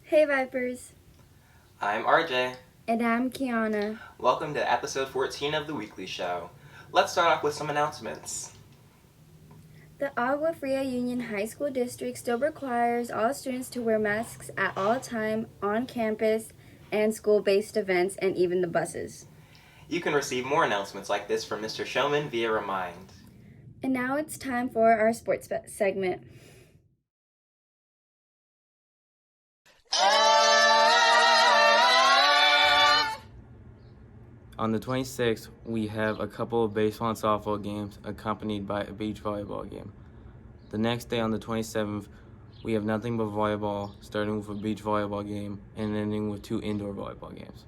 Hey Vipers! I'm RJ. And I'm Kiana. Welcome to episode 14 of the Weekly Show. Let's start off with some announcements. The Agua Fria Union High School District still requires all students to wear masks at all time on campus and school-based events and even the buses. You can receive more announcements like this from Mr. Showman via Remind. And now it's time for our sports segment. On the 26th, we have a couple of baseball and softball games accompanied by a beach volleyball game. The next day, on the 27th, we have nothing but volleyball, starting with a beach volleyball game and ending with 2 indoor volleyball games.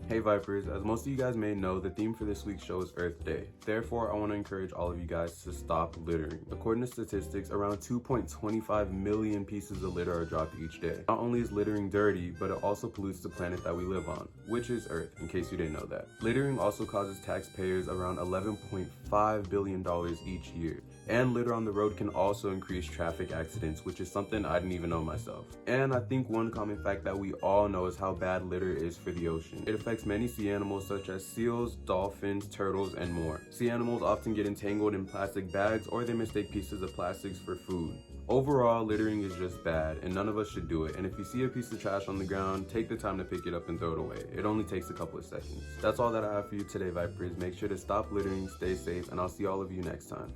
Hey Vipers, as most of you guys may know, the theme for this week's show is Earth Day. Therefore, I want to encourage all of you guys to stop littering. According to statistics, around 2.25 million pieces of litter are dropped each day. Not only is littering dirty, but it also pollutes the planet that we live on, which is Earth, in case you didn't know that. Littering also causes taxpayers around $11.5 billion each year. And litter on the road can also increase traffic accidents, which is something I didn't even know myself. And I think one common fact that we all know is how bad litter is for the ocean. It affects many sea animals such as seals, dolphins, turtles, and more. Sea animals often get entangled in plastic bags or they mistake pieces of plastics for food. Overall, littering is just bad and none of us should do it. And if you see a piece of trash on the ground, take the time to pick it up and throw it away. It only takes a couple of seconds. That's all that I have for you today, Vipers. Make sure to stop littering, stay safe, and I'll see all of you next time.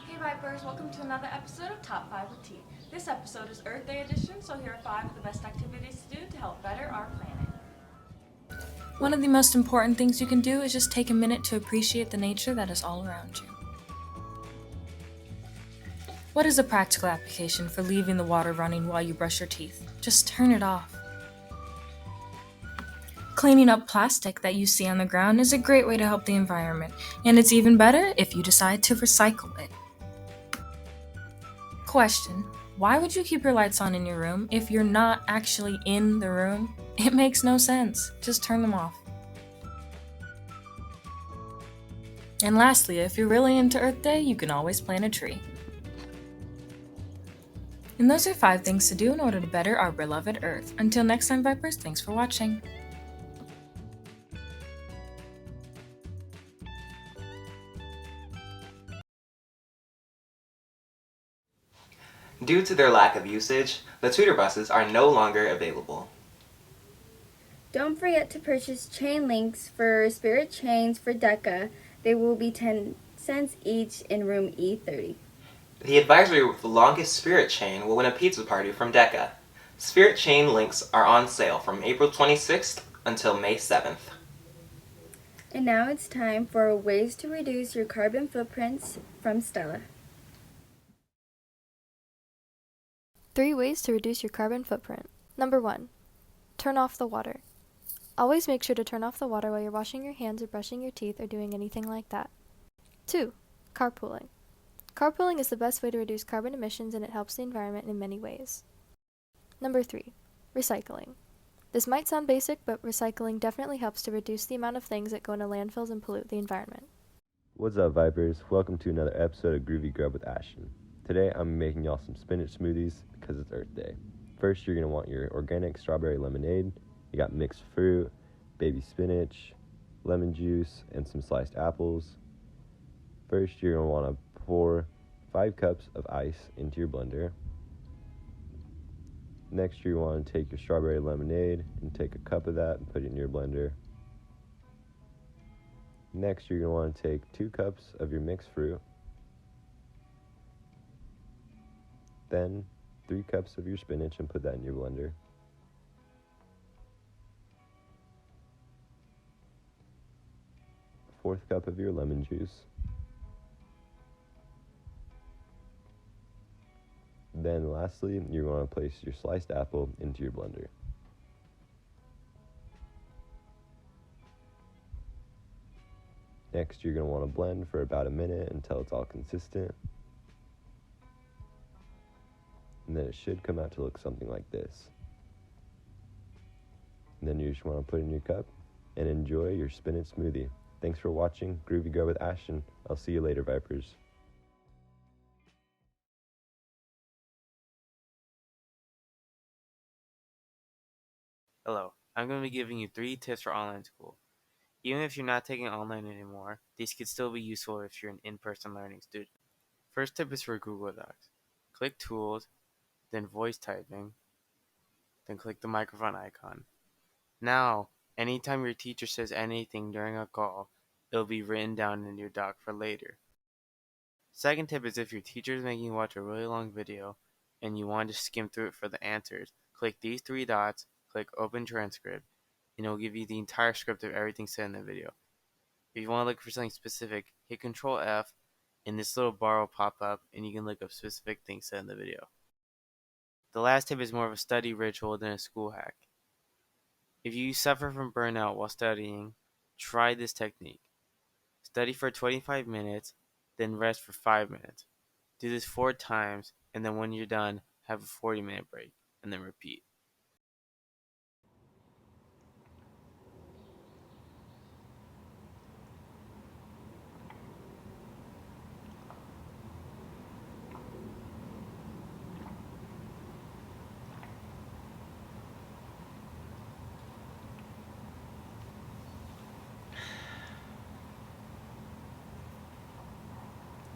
Hey Vipers, welcome to another episode of Top 5 with T. This episode is Earth Day edition, so here are 5 of the best activities to do to help better our planet. One of the most important things you can do is just take a minute to appreciate the nature that is all around you. What is a practical application for leaving the water running while you brush your teeth? Just turn it off. Cleaning up plastic that you see on the ground is a great way to help the environment, and it's even better if you decide to recycle it. Question: why would you keep your lights on in your room if you're not actually in the room? It makes no sense. Just turn them off. And lastly, if you're really into Earth Day, you can always plant a tree. And those are 5 things to do in order to better our beloved Earth. Until next time, Vipers, thanks for watching. Due to their lack of usage, the tutor buses are no longer available. Don't forget to purchase chain links for spirit chains for DECA. They will be 10 cents each in room E30. The advisory with the longest spirit chain will win a pizza party from DECA. Spirit chain links are on sale from April 26th until May 7th. And now it's time for ways to reduce your carbon footprints from Stella. 3 ways to reduce your carbon footprint. Number 1. Turn off the water. Always make sure to turn off the water while you're washing your hands or brushing your teeth or doing anything like that. 2. Carpooling. Carpooling is the best way to reduce carbon emissions, and it helps the environment in many ways. Number 3. Recycling. This might sound basic, but recycling definitely helps to reduce the amount of things that go into landfills and pollute the environment. What's up, Vipers? Welcome to another episode of Groovy Grub with Ashton. Today I'm making y'all some spinach smoothies because it's Earth Day. First, you're going to want your organic strawberry lemonade. You got mixed fruit, baby spinach, lemon juice, and some sliced apples. First, you're going to want to pour 5 cups of ice into your blender. Next, you want to take your strawberry lemonade and take a cup of that and put it in your blender. Next, you're going to want to take 2 cups of your mixed fruit. Then, 3 cups of your spinach and put that in your blender. A 4th cup of your lemon juice. Then lastly, you're going to place your sliced apple into your blender. Next, you're going to want to blend for about a minute until it's all consistent. And then it should come out to look something like this. And then you just want to put it in your cup and enjoy your spinach smoothie. Thanks for watching Groovy Go with Ashton. I'll see you later, Vipers. Hello, I'm going to be giving you 3 tips for online school. Even if you're not taking online anymore, these could still be useful if you're an in-person learning student. First tip is for Google Docs. Click Tools, then Voice Typing, then click the microphone icon. Now, anytime your teacher says anything during a call, it'll be written down in your doc for later. Second tip is if your teacher is making you watch a really long video and you want to skim through it for the answers, click these 3 dots, click Open Transcript, and it will give you the entire script of everything said in the video. If you want to look for something specific, hit Control F, and this little bar will pop up, and you can look up specific things said in the video. The last tip is more of a study ritual than a school hack. If you suffer from burnout while studying, try this technique. Study for 25 minutes, then rest for 5 minutes. Do this 4 times, and then when you're done, have a 40-minute break, and then repeat.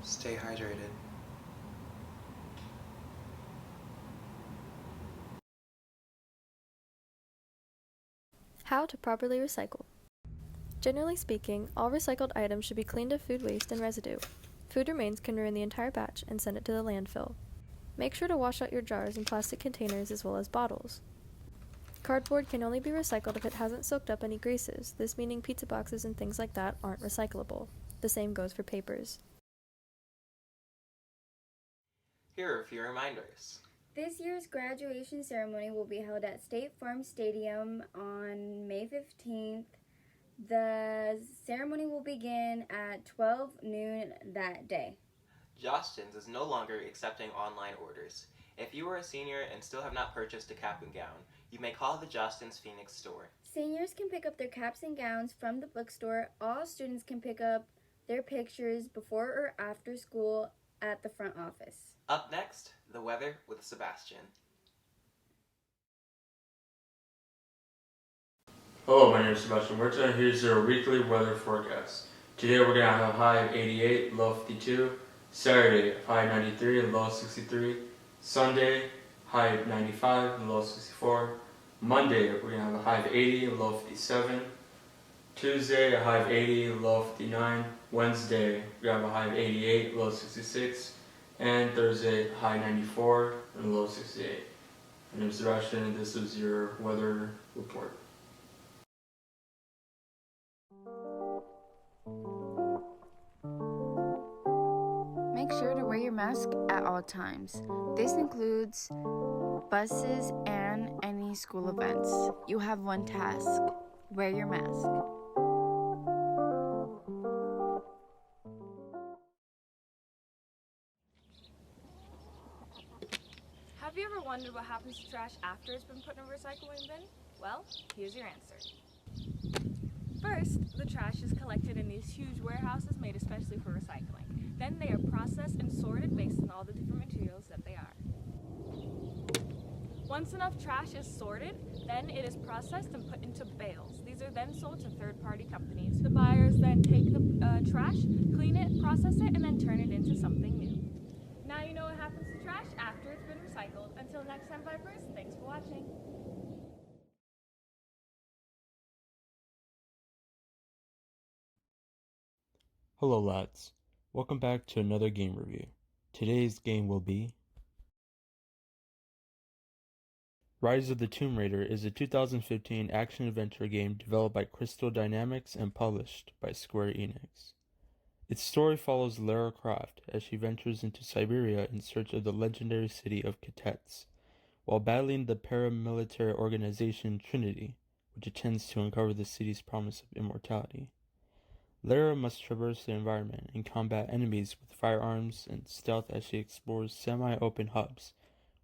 Stay hydrated. How to properly recycle. Generally speaking, all recycled items should be cleaned of food waste and residue. Food remains can ruin the entire batch and send it to the landfill. Make sure to wash out your jars and plastic containers as well as bottles. Cardboard can only be recycled if it hasn't soaked up any greases, this meaning pizza boxes and things like that aren't recyclable. The same goes for papers. Here are a few reminders. This year's graduation ceremony will be held at State Farm Stadium on May 15th. The ceremony will begin at 12 noon that day. Jostens is no longer accepting online orders. If you are a senior and still have not purchased a cap and gown, you may call the Jostens Phoenix store. Seniors can pick up their caps and gowns from the bookstore. All students can pick up their pictures before or after school at the front office. Up next, the weather with Sebastian. Hello, my name is Sebastian Huerta. Here's your weekly weather forecast. Today we're going to have a high of 88, low 52. Saturday, high 93 and low 63. Sunday, high of 95 and low 64. Monday, we're going to have a high of 80 and low 57. Tuesday, a high of 80, low 59. Wednesday, we have a high of 88, low 66. And Thursday, high 94 and low 68. My name is Sebastian, and this is your weather report. Make sure to wear your mask at all times. This includes buses and any any school events, you have one task: wear your mask. Have you ever wondered what happens to trash after it's been put in a recycling bin? Well, here's your answer. First, the trash is collected in these huge warehouses made especially for recycling. Then they are processed and sorted based on all the different materials that they are. Once enough trash is sorted, then it is processed and put into bales. These are then sold to third-party companies. The buyers then take the trash, clean it, process it, and then turn it into something new. Now you know what happens to trash after it's been recycled. Until next time, Vipers, thanks for watching. Hello lads, welcome back to another game review. Today's game will be Rise of the Tomb Raider is a 2015 action-adventure game developed by Crystal Dynamics and published by Square Enix. Its story follows Lara Croft as she ventures into Siberia in search of the legendary city of Kitets, while battling the paramilitary organization Trinity, which attempts to uncover the city's promise of immortality. Lara must traverse the environment and combat enemies with firearms and stealth as she explores semi-open hubs,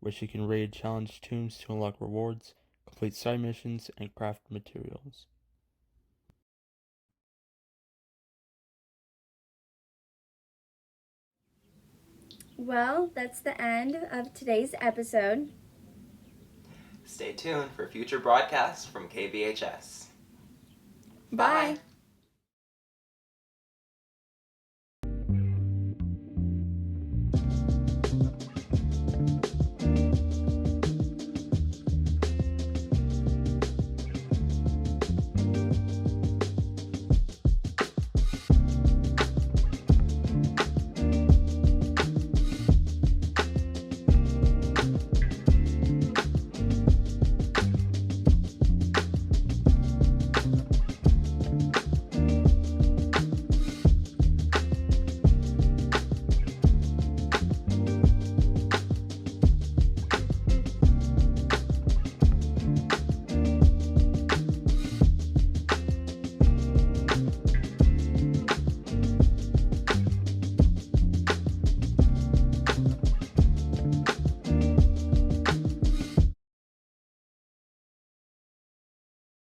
where she can raid challenge tombs to unlock rewards, complete side missions, and craft materials. Well, that's the end of today's episode. Stay tuned for future broadcasts from KBHS. Bye.